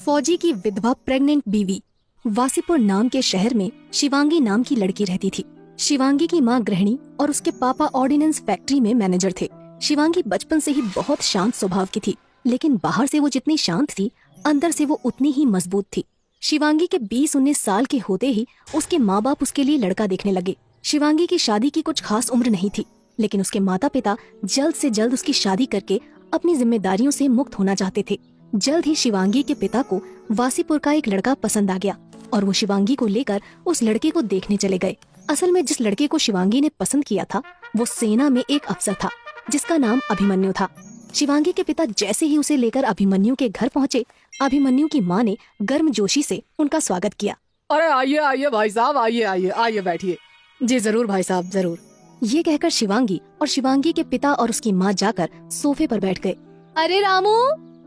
फौजी की विधवा प्रेग्नेंट बीवी। वासीपुर नाम के शहर में शिवांगी नाम की लड़की रहती थी। शिवांगी की माँ गृहिणी और उसके पापा ऑर्डिनेंस फैक्ट्री में मैनेजर थे। शिवांगी बचपन से ही बहुत शांत स्वभाव की थी, लेकिन बाहर से वो जितनी शांत थी, अंदर से वो उतनी ही मजबूत थी। शिवांगी के 20-19 साल के होते ही उसके माँ बाप उसके लिए लड़का देखने लगे। शिवांगी की शादी की कुछ खास उम्र नहीं थी, लेकिन उसके माता पिता जल्द से जल्द उसकी शादी करके अपनी जिम्मेदारियों से मुक्त होना चाहते थे। जल्द ही शिवांगी के पिता को वासीपुर का एक लड़का पसंद आ गया और वो शिवांगी को लेकर उस लड़के को देखने चले गए। असल में जिस लड़के को शिवांगी ने पसंद किया था वो सेना में एक अफसर था जिसका नाम अभिमन्यु था। शिवांगी के पिता जैसे ही उसे लेकर अभिमन्यु के घर पहुँचे, अभिमन्यु की माँ ने गर्मजोशी से उनका स्वागत किया। अरे आइए आइए भाई साहब, आइए आइए आइए बैठिए। जी जरूर भाई साहब, जरूर। ये कहकर शिवांगी और शिवांगी के पिता और उसकी माँ जाकर सोफे पर बैठ गए। अरे रामू,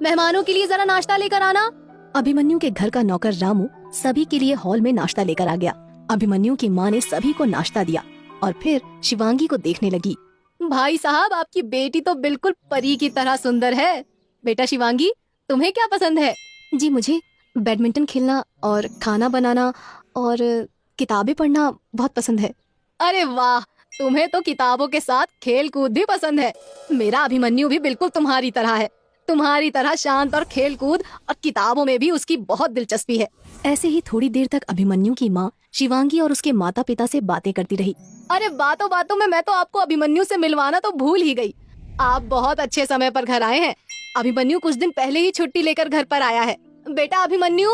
मेहमानों के लिए जरा नाश्ता लेकर आना। अभिमन्यु के घर का नौकर रामू सभी के लिए हॉल में नाश्ता लेकर आ गया। अभिमन्यु की माँ ने सभी को नाश्ता दिया और फिर शिवांगी को देखने लगी। भाई साहब, आपकी बेटी तो बिल्कुल परी की तरह सुंदर है। बेटा शिवांगी, तुम्हें क्या पसंद है? जी मुझे बैडमिंटन खेलना और खाना बनाना और किताबें पढ़ना बहुत पसंद है। अरे वाह, तुम्हें तो किताबों के साथ खेल कूद भी पसंद है। मेरा अभिमन्यु भी बिल्कुल तुम्हारी तरह है, तुम्हारी तरह शांत और खेल कूद और किताबों में भी उसकी बहुत दिलचस्पी है। ऐसे ही थोड़ी देर तक अभिमन्यु की माँ शिवांगी और उसके माता पिता से बातें करती रही। अरे बातों बातों में मैं तो आपको अभिमन्यु से मिलवाना तो भूल ही गई। आप बहुत अच्छे समय पर घर आए हैं। अभिमन्यु कुछ दिन पहले ही छुट्टी लेकर घर पर आया है। बेटा अभिमन्यु।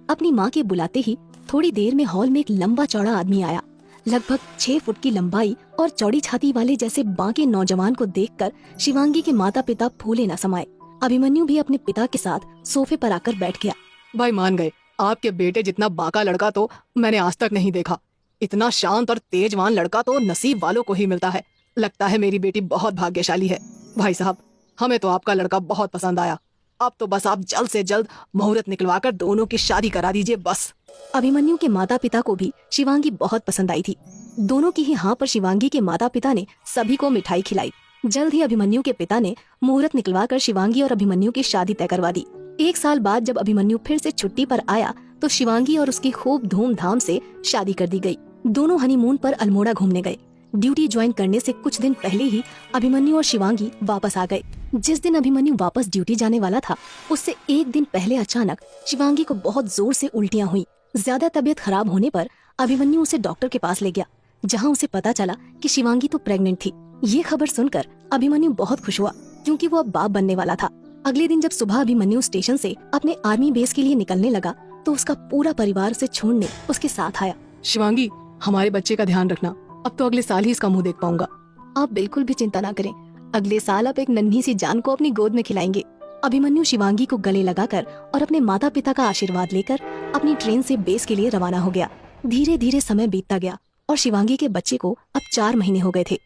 अपनी माँ के बुलाते ही थोड़ी देर में हॉल में एक लंबा चौड़ा आदमी आया। लगभग 6 फुट की लंबाई और चौड़ी छाती वाले जैसे बांके नौजवान को देखकर शिवांगी के माता पिता फूले न समाये। अभिमन्यु भी अपने पिता के साथ सोफे पर आकर बैठ गया। भाई मान गए, आपके बेटे जितना बाका लड़का तो मैंने आज तक नहीं देखा। इतना शांत और तेजवान लड़का तो नसीब वालों को ही मिलता है। लगता है मेरी बेटी बहुत भाग्यशाली है। भाई साहब, हमें तो आपका लड़का बहुत पसंद आया। अब तो बस आप जल्द से जल्द मुहूर्त निकलवाकर दोनों की शादी करा दीजिए बस। अभिमन्यु के माता पिता को भी शिवांगी बहुत पसंद आई थी। दोनों की ही हाँ पर शिवांगी के माता पिता ने सभी को मिठाई खिलाई। जल्द ही अभिमन्यु के पिता ने मुहूर्त निकलवाकर शिवांगी और अभिमन्यु की शादी तय करवा दी। 1 साल बाद जब अभिमन्यु फिर से छुट्टी पर आया तो शिवांगी और उसकी खूब धूमधाम से शादी कर दी गई। दोनों हनीमून पर अल्मोड़ा घूमने गए। ड्यूटी ज्वाइन करने से कुछ दिन पहले ही अभिमन्यु और शिवांगी वापस आ गए। जिस दिन अभिमन्यु वापस ड्यूटी जाने वाला था, उससे 1 दिन पहले अचानक शिवांगी को बहुत जोर से उल्टियाँ हुई। ज्यादा तबीयत खराब होने पर अभिमन्यु उसे डॉक्टर के पास ले गया, जहाँ उसे पता चला कि शिवांगी तो प्रेग्नेंट थी। ये खबर सुनकर अभिमन्यु बहुत खुश हुआ, क्योंकि वो अब बाप बनने वाला था। अगले दिन जब सुबह अभिमन्यु स्टेशन से अपने आर्मी बेस के लिए निकलने लगा तो उसका पूरा परिवार उसे छोड़ने उसके साथ आया। शिवांगी, हमारे बच्चे का ध्यान रखना। अब तो अगले साल ही इसका मुंह देख पाऊंगा। आप बिल्कुल भी चिंता ना करें, अगले साल आप एक नन्ही सी जान को अपनी गोद में खिलाएंगे। अभिमन्यु शिवांगी को गले लगाकर और अपने माता पिता का आशीर्वाद लेकर अपनी ट्रेन से बेस के लिए रवाना हो गया। धीरे धीरे समय बीतता गया और शिवांगी के बच्चे को अब 4 महीने हो गए थे।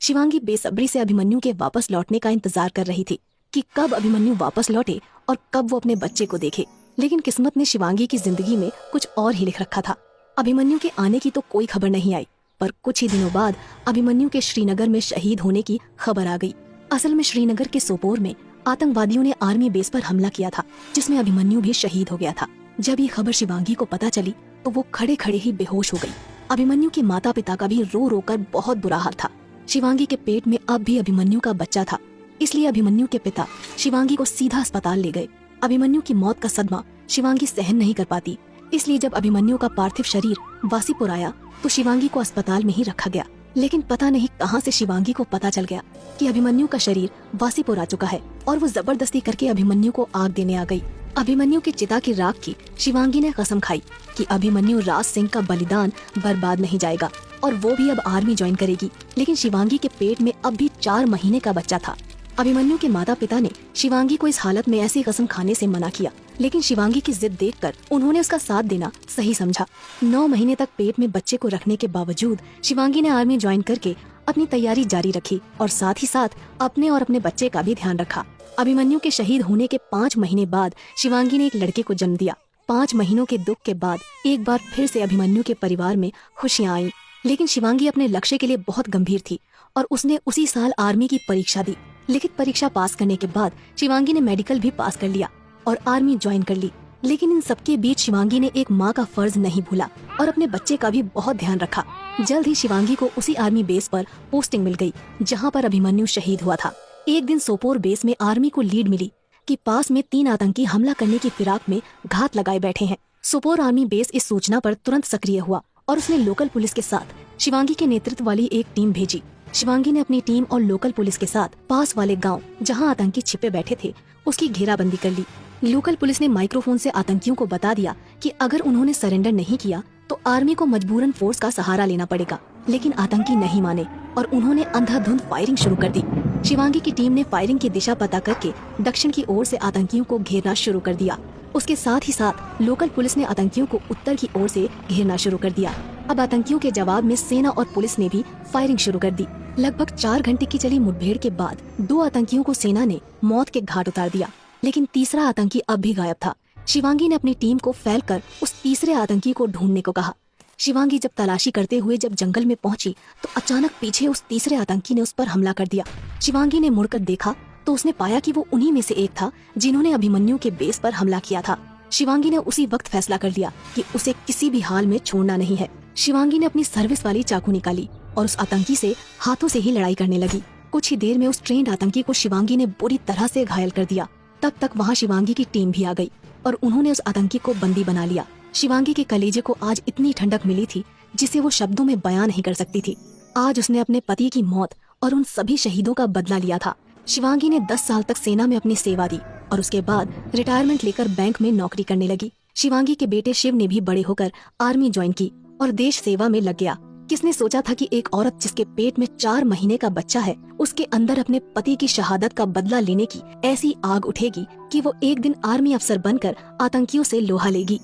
शिवांगी बेसब्री से अभिमन्यु के वापस लौटने का इंतजार कर रही थी कि कब अभिमन्यु वापस लौटे और कब वो अपने बच्चे को देखे। लेकिन किस्मत ने शिवांगी की जिंदगी में कुछ और ही लिख रखा था। अभिमन्यु के आने की तो कोई खबर नहीं आई, पर कुछ ही दिनों बाद अभिमन्यु के श्रीनगर में शहीद होने की खबर आ गई। असल में श्रीनगर के सोपोर में आतंकवादियों ने आर्मी बेस पर हमला किया था, जिसमें अभिमन्यु भी शहीद हो गया था। जब ये खबर शिवांगी को पता चली तो वो खड़े खड़े ही बेहोश हो गई। अभिमन्यु के माता पिता का भी रो रो कर बहुत बुरा हाल था। शिवांगी के पेट में अब भी अभिमन्यु का बच्चा था, इसलिए अभिमन्यु के पिता शिवांगी को सीधा अस्पताल ले गए। अभिमन्यु की मौत का सदमा शिवांगी सहन नहीं कर पाती, इसलिए जब अभिमन्यु का पार्थिव शरीर वासीपुर आया तो शिवांगी को अस्पताल में ही रखा गया। लेकिन पता नहीं कहां से शिवांगी को पता चल गया कि अभिमन्यु का शरीर वासीपुर आ चुका है और वो जबरदस्ती करके अभिमन्यु को आग देने आ गई। अभिमन्यु की चिता की राख की शिवांगी ने कसम खाई कि अभिमन्यु राज सिंह का बलिदान बर्बाद नहीं जाएगा और वो भी अब आर्मी ज्वाइन करेगी। लेकिन शिवांगी के पेट में अब भी 4 महीने का बच्चा था। अभिमन्यु के माता पिता ने शिवांगी को इस हालत में ऐसी कसम खाने से मना किया, लेकिन शिवांगी की जिद देखकर उन्होंने उसका साथ देना सही समझा। 9 महीने तक पेट में बच्चे को रखने के बावजूद शिवांगी ने आर्मी ज्वाइन करके अपनी तैयारी जारी रखी और साथ ही साथ अपने और अपने बच्चे का भी ध्यान रखा। अभिमन्यु के शहीद होने के 5 महीने बाद शिवांगी ने एक लड़के को जन्म दिया। 5 महीनों के दुख के बाद एक बार फिर से अभिमन्यु के परिवार में खुशियाँ आईं। लेकिन शिवांगी अपने लक्ष्य के लिए बहुत गंभीर थी और उसने उसी साल आर्मी की परीक्षा दी। लिखित परीक्षा पास करने के बाद शिवांगी ने मेडिकल भी पास कर लिया और आर्मी ज्वाइन कर ली। लेकिन इन सबके बीच शिवांगी ने एक माँ का फर्ज नहीं भूला और अपने बच्चे का भी बहुत ध्यान रखा। जल्द ही शिवांगी को उसी आर्मी बेस पर पोस्टिंग मिल गई जहाँ पर अभिमन्यु शहीद हुआ था। एक दिन सोपोर बेस में आर्मी को लीड मिली कि पास में 3 आतंकी हमला करने की फिराक में घात लगाए बैठे हैं। सोपोर आर्मी बेस इस सूचना पर तुरंत सक्रिय हुआ और उसने लोकल पुलिस के साथ शिवांगी के नेतृत्व वाली एक टीम भेजी। शिवांगी ने अपनी टीम और लोकल पुलिस के साथ पास वाले गांव जहां आतंकी छिपे बैठे थे उसकी घेराबंदी कर ली। लोकल पुलिस ने माइक्रोफोन से आतंकियों को बता दिया कि अगर उन्होंने सरेंडर नहीं किया तो आर्मी को मजबूरन फोर्स का सहारा लेना पड़ेगा। लेकिन आतंकी नहीं माने और उन्होंने अंधाधुंध फायरिंग शुरू कर दी। शिवांगी की टीम ने फायरिंग की दिशा पता करके दक्षिण की ओर से आतंकियों को घेरना शुरू कर दिया। उसके साथ ही साथ लोकल पुलिस ने आतंकियों को उत्तर की ओर से घेरना शुरू कर दिया। अब आतंकियों के जवाब में सेना और पुलिस ने भी फायरिंग शुरू कर दी। लगभग 4 घंटे की चली मुठभेड़ के बाद 2 आतंकियों को सेना ने मौत के घाट उतार दिया, लेकिन तीसरा आतंकी अब भी गायब था। शिवांगी ने अपनी टीम को फैलकर उस तीसरे आतंकी को ढूंढने को कहा। शिवांगी जब तलाशी करते हुए जब जंगल में पहुंची तो अचानक पीछे उस तीसरे आतंकी ने उस पर हमला कर दिया। शिवांगी ने मुड़कर देखा तो उसने पाया कि वो उन्हीं में से एक था जिन्होंने अभिमन्यु के बेस पर हमला किया था। शिवांगी ने उसी वक्त फैसला कर लिया कि उसे किसी भी हाल में छोड़ना नहीं है। शिवांगी ने अपनी सर्विस वाली चाकू निकाली और उस आतंकी से हाथों से ही लड़ाई करने लगी। कुछ ही देर में उस ट्रेंड आतंकी को शिवांगी ने बुरी तरह से घायल कर दिया। तब तक वहाँ शिवांगी की टीम भी आ गई और उन्होंने उस आतंकी को बंदी बना लिया। शिवांगी के कलेजे को आज इतनी ठंडक मिली थी जिसे वो शब्दों में बयां नहीं कर सकती थी। आज उसने अपने पति की मौत और उन सभी शहीदों का बदला लिया था। शिवांगी ने 10 साल तक सेना में अपनी सेवा दी और उसके बाद रिटायरमेंट लेकर बैंक में नौकरी करने लगी। शिवांगी के बेटे शिव ने भी बड़े होकर आर्मी ज्वाइन की और देश सेवा में लग गया। किसने सोचा था कि एक औरत जिसके पेट में 4 महीने का बच्चा है, उसके अंदर अपने पति की शहादत का बदला लेने की ऐसी आग उठेगी कि वो एक दिन आर्मी अफसर बनकर आतंकियों से लोहा लेगी।